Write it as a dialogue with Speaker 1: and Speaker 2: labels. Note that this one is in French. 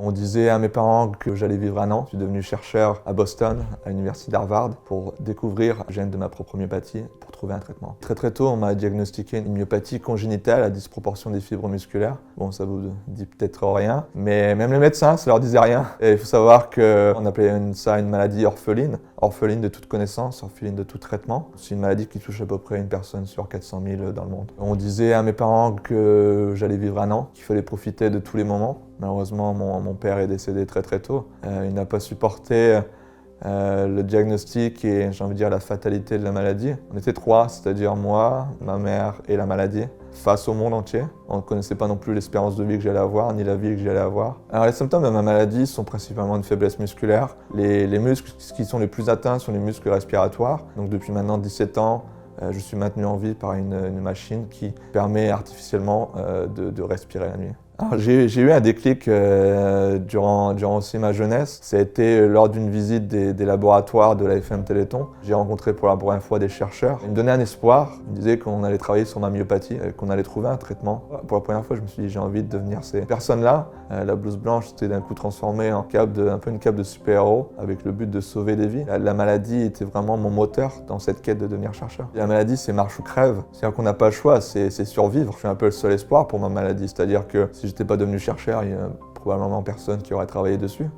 Speaker 1: On disait à mes parents que j'allais vivre un an. Je suis devenu chercheur à Boston, à l'université d'Harvard, pour découvrir le gène de ma propre myopathie, pour trouver un traitement. Très très tôt, on m'a diagnostiqué une myopathie congénitale à disproportion des fibres musculaires. Bon, ça vous dit peut-être rien, mais même les médecins, ça leur disait rien. Et il faut savoir qu'on appelait ça une maladie orpheline. Orpheline de toute connaissance, orpheline de tout traitement. C'est une maladie qui touche à peu près une personne sur 400 000 dans le monde. On disait à mes parents que j'allais vivre un an, qu'il fallait profiter de tous les moments. Malheureusement, mon père est décédé très très tôt. Il n'a pas supporté le diagnostic et j'ai envie de dire la fatalité de la maladie. On était trois, c'est-à-dire moi, ma mère et la maladie, face au monde entier. On ne connaissait pas non plus l'espérance de vie que j'allais avoir, ni la vie que j'allais avoir. Alors les symptômes de ma maladie sont principalement une faiblesse musculaire. Les muscles qui sont les plus atteints sont les muscles respiratoires. Donc depuis maintenant 17 ans, je suis maintenu en vie par une machine qui permet artificiellement de respirer la nuit. Alors, j'ai eu un déclic durant aussi ma jeunesse. Ça a été lors d'une visite des laboratoires de la FM Téléthon. J'ai rencontré pour la première fois des chercheurs. Ils me donnaient un espoir. Ils me disaient qu'on allait travailler sur ma myopathie, qu'on allait trouver un traitement. Pour la première fois, je me suis dit j'ai envie de devenir ces personnes-là. La blouse blanche s'était d'un coup transformée en un peu une cape de super-héros avec le but de sauver des vies. La maladie était vraiment mon moteur dans cette quête de devenir chercheur. La maladie, c'est marche ou crève. C'est-à-dire qu'on n'a pas le choix, c'est survivre. Je suis un peu le seul espoir pour ma maladie. C'est-à-dire que si j'étais pas devenu chercheur, il y a probablement personne qui aurait travaillé dessus.